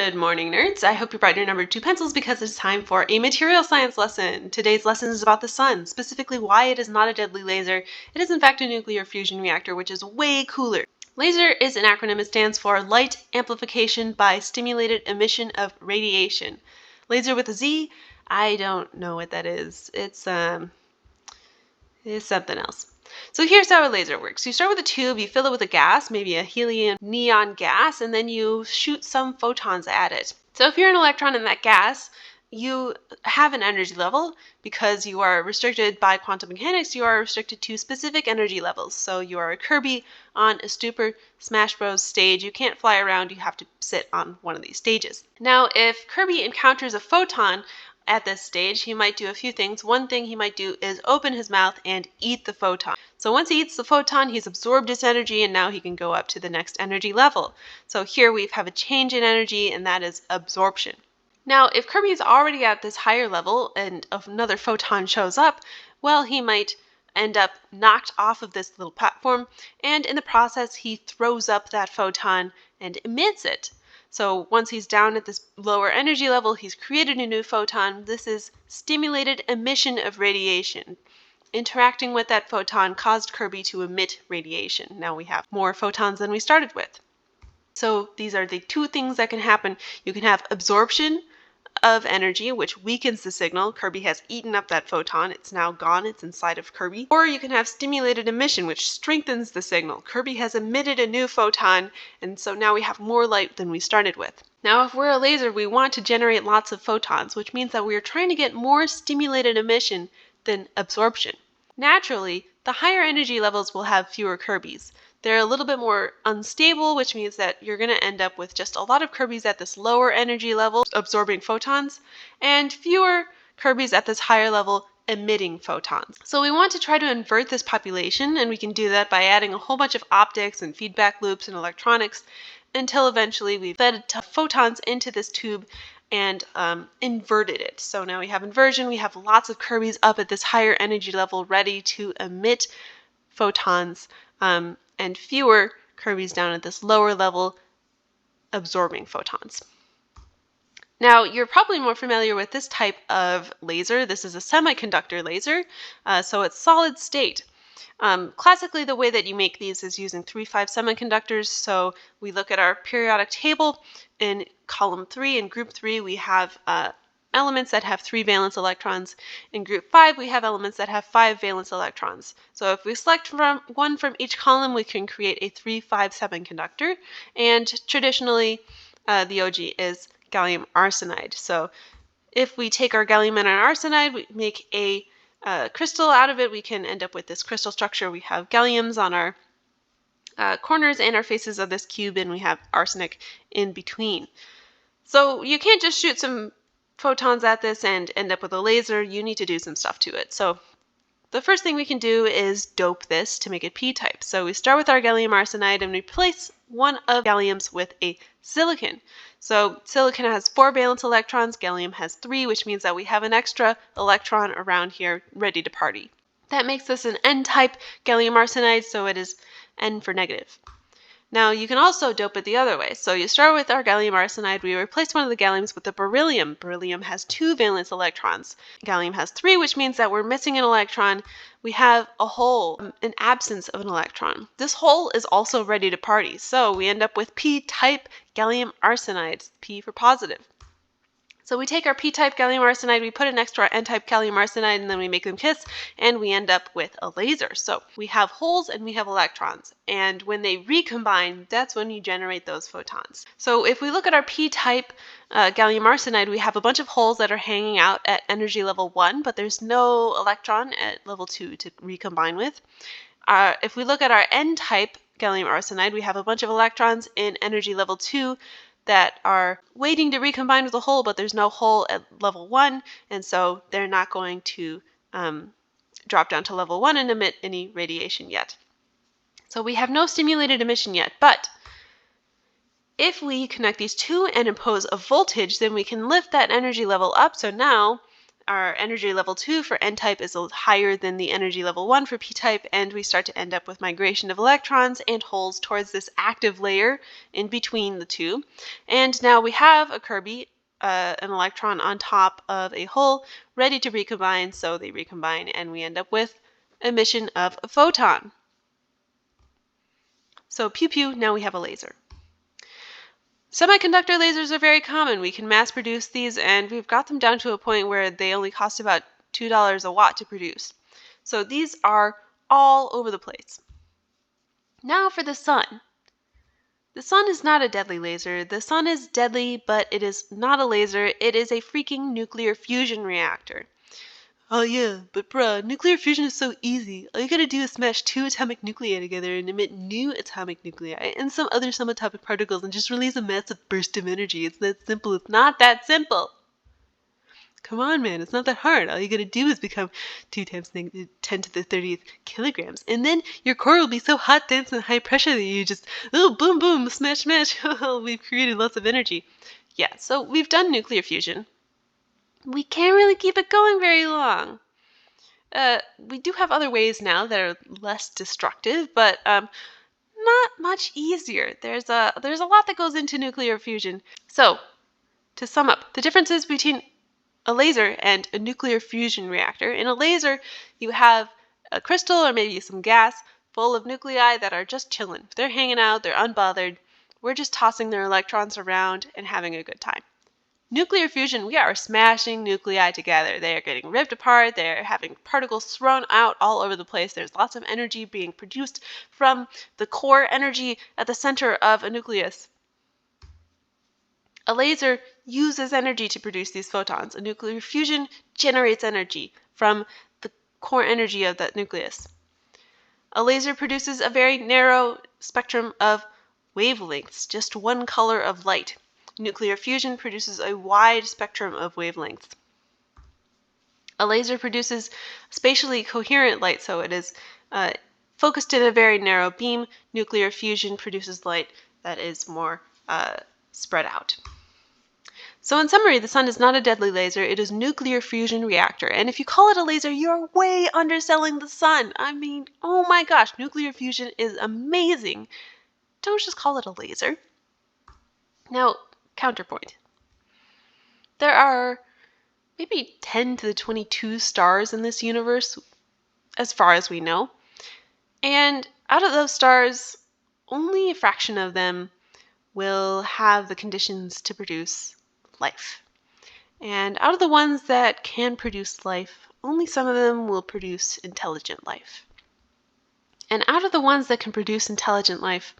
Good morning, nerds. I hope you brought your number 2 pencils because it's time for a material science lesson. Today's lesson is about the sun, specifically why it is not a deadly laser. It is in fact a nuclear fusion reactor, which is way cooler. LASER is an acronym. It stands for Light Amplification by Stimulated Emission of Radiation. Laser with a Z, I don't know what that is. It's something else. So here's how a laser works. You start with a tube, you fill it with a gas, maybe a helium neon gas, and then you shoot some photons at it. So if you're an electron in that gas, you have an energy level. Because you are restricted by quantum mechanics, you are restricted to specific energy levels. So you are a Kirby on a Super Smash Bros. Stage. You can't fly around, you have to sit on one of these stages. Now, if Kirby encounters a photon at this stage, he might do a few things. One thing he might do is open his mouth and eat the photon. So once he eats the photon, he's absorbed its energy, and now he can go up to the next energy level. So here we have a change in energy, and that is absorption. Now, if Kirby is already at this higher level and another photon shows up, well, he might end up knocked off of this little platform, and in the process, he throws up that photon and emits it. So once he's down at this lower energy level, he's created a new photon. This is stimulated emission of radiation. Interacting with that photon caused Kirby to emit radiation. Now we have more photons than we started with. So these are the two things that can happen. You can have absorption of energy, which weakens the signal. Kirby has eaten up that photon. It's now gone. It's inside of Kirby. Or you can have stimulated emission, which strengthens the signal. Kirby has emitted a new photon, and so now we have more light than we started with. Now, if we're a laser, we want to generate lots of photons, which means that we are trying to get more stimulated emission than absorption. Naturally, the higher energy levels will have fewer Kirbys. They're a little bit more unstable, which means that you're going to end up with just a lot of Kirbys at this lower energy level absorbing photons and fewer Kirbys at this higher level emitting photons. So we want to try to invert this population, and we can do that by adding a whole bunch of optics and feedback loops and electronics until eventually we've fed photons into this tube and inverted it. So now we have inversion. We have lots of Kirbys up at this higher energy level ready to emit photons, and fewer Kirbys down at this lower level absorbing photons. Now, you're probably more familiar with this type of laser. This is a semiconductor laser, so it's solid state. Classically, the way that you make these is using 3-5 semiconductors. So we look at our periodic table. In column 3, in group 3, we have elements that have 3 valence electrons. In group 5, we have elements that have 5 valence electrons. So if we select one from each column, we can create a 3-5 semiconductor. And traditionally, the OG is gallium arsenide. So if we take our gallium and our arsenide, we make a crystal out of it, we can end up with this crystal structure. We have galliums on our corners and our faces of this cube, and we have arsenic in between. So you can't just shoot some photons at this and end up with a laser. You need to do some stuff to it. So the first thing we can do is dope this to make it p-type. So we start with our gallium arsenide and replace one of galliums with a silicon. So silicon has 4 valence electrons, gallium has 3, which means that we have an extra electron around here ready to party. That makes this an n-type gallium arsenide, so it is N for negative. Now you can also dope it the other way. So you start with our gallium arsenide, we replace one of the galliums with the beryllium. Beryllium has 2 valence electrons. Gallium has 3, which means that we're missing an electron. We have a hole, an absence of an electron. This hole is also ready to party. So we end up with p-type gallium arsenide, P for positive. So we take our p-type gallium arsenide, we put it next to our n-type gallium arsenide, and then we make them kiss, and we end up with a laser. So we have holes and we have electrons, and when they recombine, that's when you generate those photons. So if we look at our p-type gallium arsenide, we have a bunch of holes that are hanging out at energy level 1, but there's no electron at level 2 to recombine with. If we look at our n-type gallium arsenide, we have a bunch of electrons in energy level 2 that are waiting to recombine with a hole, but there's no hole at level 1, and so they're not going to drop down to level 1 and emit any radiation yet. So we have no stimulated emission yet, but if we connect these two and impose a voltage, then we can lift that energy level up. So now our energy level 2 for N-type is higher than the energy level 1 for P-type, and we start to end up with migration of electrons and holes towards this active layer in between the two. And now we have a Kirby, an electron on top of a hole, ready to recombine, so they recombine, and we end up with emission of a photon. So pew pew, now we have a laser. Semiconductor lasers are very common. We can mass produce these, and we've got them down to a point where they only cost about $2 a watt to produce. So these are all over the place. Now for the sun. The sun is not a deadly laser. The sun is deadly, but it is not a laser. It is a freaking nuclear fusion reactor. Oh yeah, but bruh, nuclear fusion is so easy. All you gotta do is smash 2 atomic nuclei together and emit new atomic nuclei and some other subatomic particles and just release a massive burst of energy. It's that simple. It's not that simple. Come on, man, it's not that hard. All you gotta do is become 2 times 10 to the 30th kilograms, and then your core will be so hot, dense, and high pressure that you just, oh, boom, boom, smash, smash. We've created lots of energy. Yeah, so we've done nuclear fusion. We can't really keep it going very long. We do have other ways now that are less destructive, but not much easier. There's a lot that goes into nuclear fusion. So, to sum up, the differences between a laser and a nuclear fusion reactor. In a laser, you have a crystal or maybe some gas full of nuclei that are just chilling. They're hanging out, they're unbothered. We're just tossing their electrons around and having a good time. Nuclear fusion, we are smashing nuclei together. They are getting ripped apart. They're having particles thrown out all over the place. There's lots of energy being produced from the core energy at the center of a nucleus. A laser uses energy to produce these photons. A nuclear fusion generates energy from the core energy of that nucleus. A laser produces a very narrow spectrum of wavelengths, just one color of light. Nuclear fusion produces a wide spectrum of wavelengths. A laser produces spatially coherent light, so it is focused in a very narrow beam. Nuclear fusion produces light that is more spread out. So in summary, the sun is not a deadly laser. It is a nuclear fusion reactor. And if you call it a laser, you're way underselling the sun. I mean, oh my gosh, nuclear fusion is amazing. Don't just call it a laser. Now, counterpoint. There are maybe 10 to the 22 stars in this universe, as far as we know. And out of those stars, only a fraction of them will have the conditions to produce life. And out of the ones that can produce life, only some of them will produce intelligent life. And out of the ones that can produce intelligent life,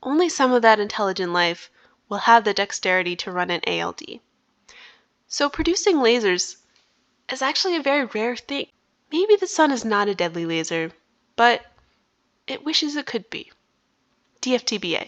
only some of that intelligent life will have the dexterity to run an ALD. So producing lasers is actually a very rare thing. Maybe the sun is not a deadly laser, but it wishes it could be. DFTBA.